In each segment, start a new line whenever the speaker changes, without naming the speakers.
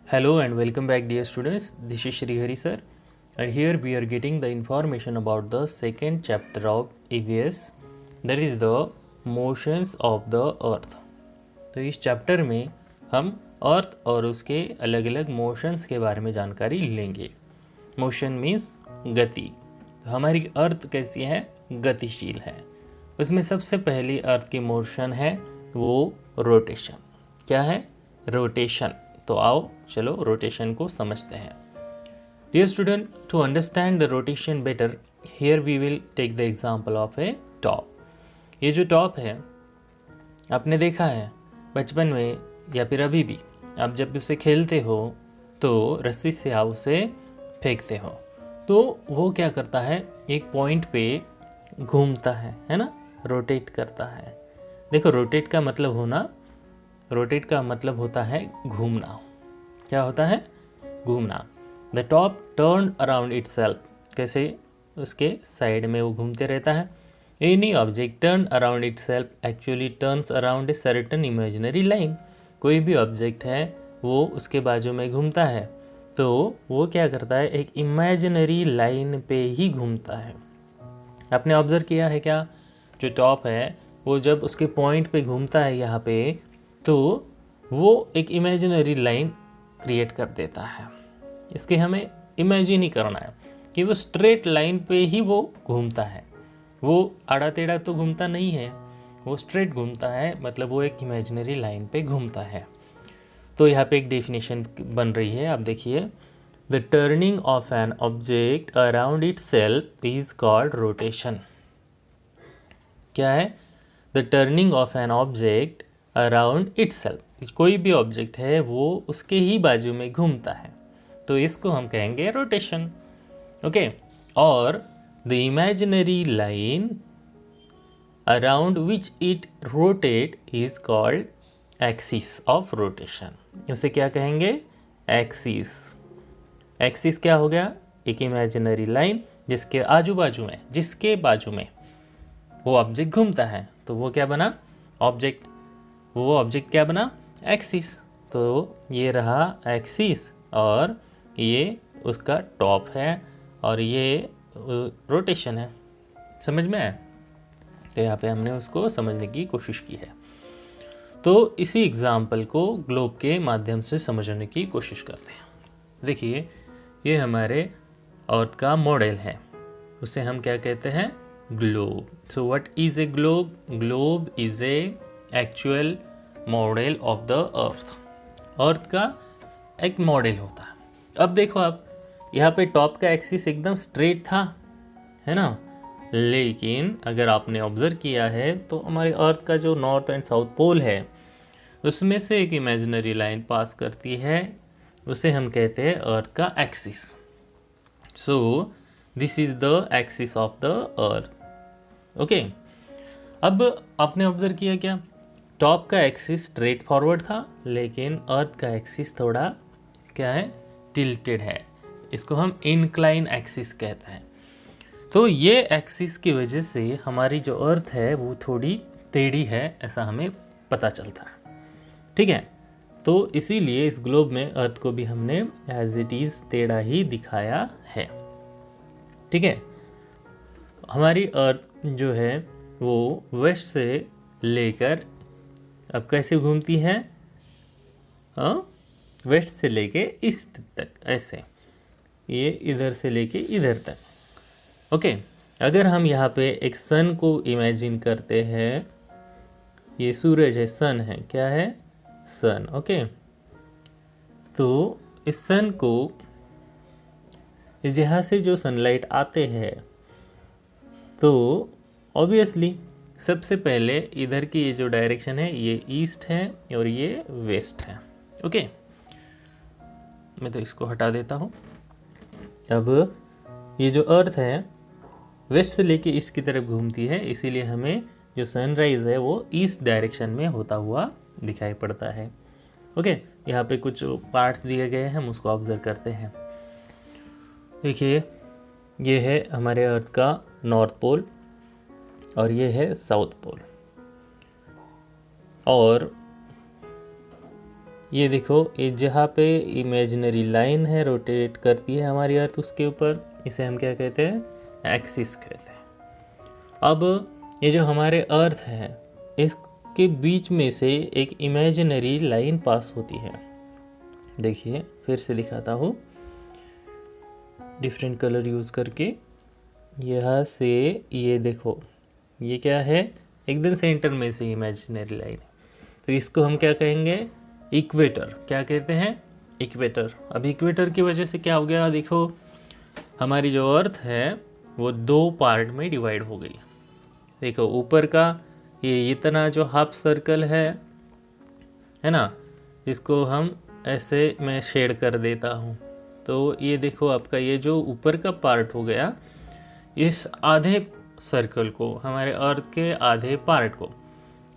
Hello and welcome back, dear students. This is Sri Hari sir, and here we are getting the information about the second chapter of EVS, that is the motions of the earth. तो इस chapter में हम अर्थ और उसके अलग अलग motions के बारे में जानकारी लेंगे. मोशन मीन्स गति. तो हमारी अर्थ कैसी है? गतिशील है. उसमें सबसे पहली अर्थ की मोशन है वो रोटेशन. क्या है? रोटेशन. तो आओ चलो रोटेशन को समझते हैं. Dear student, to understand the rotation better, here we will take the example of a top. ये जो टॉप है आपने देखा है बचपन में या फिर अभी भी, आप जब उसे खेलते हो तो रस्सी से आप उसे फेंकते हो तो वो क्या करता है, एक पॉइंट पे घूमता है ना, रोटेट करता है. देखो रोटेट का मतलब होता है घूमना. क्या होता है? घूमना. The top turn around itself. कैसे? उसके साइड में वो घूमते रहता है. Any object turn around itself actually turns around a certain imaginary line. कोई भी ऑब्जेक्ट है वो उसके बाजू में घूमता है तो वो क्या करता है, एक इमेजिनरी लाइन पे ही घूमता है. आपने ऑब्जर्व किया है क्या? जो टॉप है वो जब उसके पॉइंट पे घूमता है यहाँ पे तो वो एक इमेजिनरी लाइन क्रिएट कर देता है. इसके हमें इमेजिन ही करना है कि वो स्ट्रेट लाइन पे ही वो घूमता है. वो आड़ा टेढ़ा तो घूमता नहीं है, वो स्ट्रेट घूमता है, मतलब वो एक इमेजिनरी लाइन पे घूमता है. तो यहाँ पे एक डेफिनेशन बन रही है, आप देखिए. The turning of an object around itself is called rotation. क्या है? The turning of an object around itself. कोई भी ऑब्जेक्ट है वो उसके ही बाजू में घूमता है तो इसको हम कहेंगे रोटेशन. ओके. और the imaginary line around which it rotate is called axis of rotation. उसे क्या कहेंगे? एक्सिस. एक्सिस क्या हो गया? एक इमेजिनरी लाइन जिसके बाजू में वो ऑब्जेक्ट घूमता है तो वो क्या बना? वो ऑब्जेक्ट क्या बना? एक्सिस. तो ये रहा एक्सिस और ये उसका टॉप है और ये रोटेशन है. समझ में आया? तो यहाँ पे हमने उसको समझने की कोशिश की है. तो इसी एग्जाम्पल को ग्लोब के माध्यम से समझने की कोशिश करते हैं. देखिए ये हमारे अर्थ का मॉडल है, उसे हम क्या कहते हैं? Globe. So what is a globe? Globe is a actual model of the earth. Earth का एक मॉडल होता है. अब देखो आप, यहाँ पे टॉप का एक्सिस एकदम स्ट्रेट था, है ना, लेकिन अगर आपने ऑब्जर्व किया है तो हमारे अर्थ का जो नॉर्थ एंड साउथ पोल है उसमें से एक इमेजिनरी लाइन पास करती है, उसे हम कहते हैं अर्थ का axis. So this is the axis of the earth. Okay. अब आपने ऑब्जर्व किया क्या? टॉप का एक्सिस स्ट्रेट फॉरवर्ड था लेकिन अर्थ का एक्सिस थोड़ा क्या है? टिल्टेड है. इसको हम इनक्लाइन एक्सिस कहते हैं. तो ये एक्सिस की वजह से हमारी जो अर्थ है वो थोड़ी टेढ़ी है, ऐसा हमें पता चलता है. ठीक है. तो इसीलिए इस ग्लोब में अर्थ को भी हमने एज इट इज़ टेढ़ा ही दिखाया है. ठीक है. हमारी अर्थ जो है वो वेस्ट से लेकर अब कैसे घूमती है? वेस्ट से लेके ईस्ट तक, ऐसे. ये इधर से लेके इधर तक. ओके. अगर हम यहाँ पे एक सन को इमेजिन करते हैं, ये सूरज है, सन है. क्या है? सन. ओके. तो इस सन को यहाँ से जो सनलाइट आते हैं तो ऑब्वियसली सबसे पहले इधर की ये जो डायरेक्शन है ये ईस्ट है और ये वेस्ट है. ओके. मैं तो इसको हटा देता हूँ. अब ये जो अर्थ है वेस्ट से लेके ईस्ट की तरफ घूमती है, इसीलिए हमें जो सनराइज है वो ईस्ट डायरेक्शन में होता हुआ दिखाई पड़ता है. ओके. यहाँ पे कुछ पार्ट्स दिए गए हैं, हम उसको ऑब्जर्व करते हैं. देखिए ये है हमारे अर्थ का नॉर्थ पोल और ये है साउथ पोल. और ये देखो, ये जहाँ पे इमेजिनरी लाइन है रोटेट करती है हमारी अर्थ उसके ऊपर, इसे हम क्या कहते हैं, एक्सिस कहते हैं। अब ये जो हमारे अर्थ है इसके बीच में से एक इमेजिनरी लाइन पास होती है। देखिए फिर से दिखाता हूँ डिफरेंट कलर यूज़ करके। यहाँ से ये देखो, ये क्या है, एकदम सेंटर में से इमेजिनरी लाइन है, तो इसको हम क्या कहेंगे, इक्वेटर। क्या कहते हैं, इक्वेटर। अब इक्वेटर की वजह से क्या हो गया, देखो हमारी जो अर्थ है वो 2 पार्ट में डिवाइड हो गई। देखो ऊपर का ये इतना जो हाफ सर्कल है ना, जिसको हम ऐसे मैं शेड कर देता हूँ, तो ये देखो आपका ये जो ऊपर का पार्ट हो गया, इस आधे सर्कल को, हमारे अर्थ के आधे पार्ट को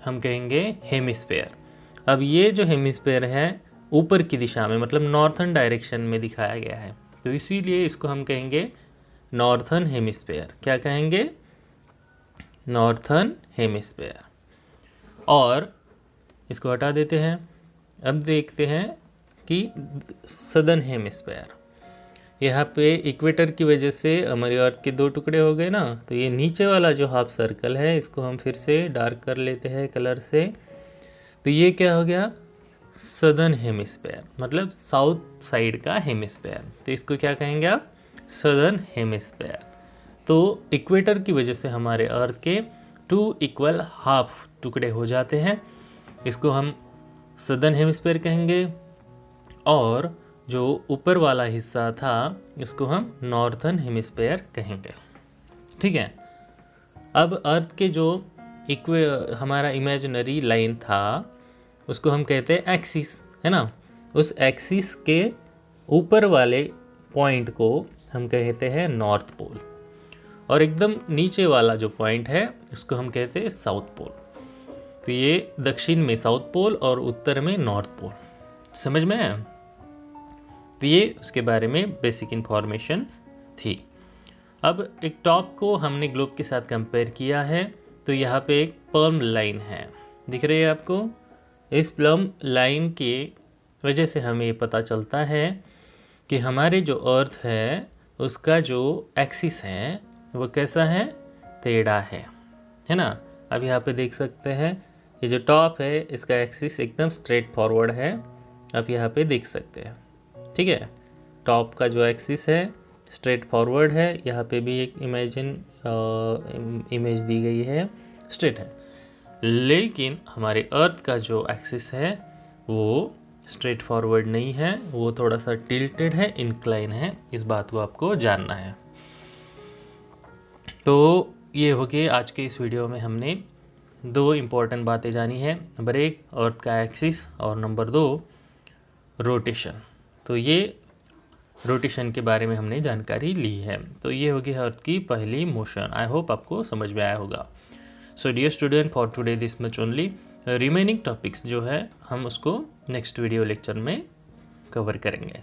हम कहेंगे हेमिस्फेयर। अब ये जो हेमिस्फेयर है ऊपर की दिशा में, मतलब नॉर्थर्न डायरेक्शन में दिखाया गया है, तो इसीलिए इसको हम कहेंगे नॉर्थर्न हेमिस्फेयर। क्या कहेंगे, नॉर्थर्न हेमिस्फेयर। और इसको हटा देते हैं। अब देखते हैं कि सदर्न हेमिस्फेयर। यहाँ पे इक्वेटर की वजह से हमारी अर्थ के 2 टुकड़े हो गए ना, तो ये नीचे वाला जो हाफ सर्कल है इसको हम फिर से डार्क कर लेते हैं कलर से। तो ये क्या हो गया, सदर्न हेमिस्फेयर, मतलब साउथ साइड का हेमिस्फेयर। तो इसको क्या कहेंगे आप, सदर्न हेमिस्फेयर। तो इक्वेटर की वजह से हमारे अर्थ के 2 इक्वल हाफ टुकड़े हो जाते हैं, इसको हम सदर्न हेमिस्फेयर कहेंगे। और जो ऊपर वाला हिस्सा था इसको हम नॉर्थर्न हेमिस्फेयर कहेंगे। ठीक है। अब अर्थ के जो हमारा इमेजिनरी लाइन था उसको हम कहते हैं एक्सिस, है ना। उस एक्सिस के ऊपर वाले पॉइंट को हम कहते हैं नॉर्थ पोल, और एकदम नीचे वाला जो पॉइंट है उसको हम कहते हैं साउथ पोल। तो ये दक्षिण में साउथ पोल और उत्तर में नॉर्थ पोल, समझ में आया। तो ये उसके बारे में बेसिक इन्फॉर्मेशन थी। अब एक टॉप को हमने ग्लोब के साथ कंपेयर किया है, तो यहाँ पे एक प्लम लाइन है, दिख रही है आपको। इस प्लम लाइन की वजह से हमें ये पता चलता है कि हमारे जो अर्थ है उसका जो एक्सिस है वो कैसा है, टेढ़ा है ना। अब यहाँ पे देख सकते हैं ये जो टॉप है इसका एक्सिस एकदम स्ट्रेट फॉरवर्ड है, आप यहाँ पे देख सकते हैं। ठीक है, टॉप का जो एक्सिस है स्ट्रेट फॉरवर्ड है, यहाँ पे भी एक इमेज दी गई है, स्ट्रेट है। लेकिन हमारे अर्थ का जो एक्सिस है वो स्ट्रेट फॉरवर्ड नहीं है, वो थोड़ा सा टिल्टेड है, इंक्लाइन है। इस बात को आपको जानना है। तो ये हो गया आज के इस वीडियो में हमने 2 इम्पोर्टेंट बातें जानी है। नंबर 1 अर्थ का एक्सिस, और नंबर 2 रोटेशन। तो ये रोटेशन के बारे में हमने जानकारी ली है। तो ये होगी अर्थ की पहली मोशन। आई होप आपको समझ में आया होगा। So dear student, for today this much only. Remaining topics जो है हम उसको नेक्स्ट वीडियो लेक्चर में कवर करेंगे।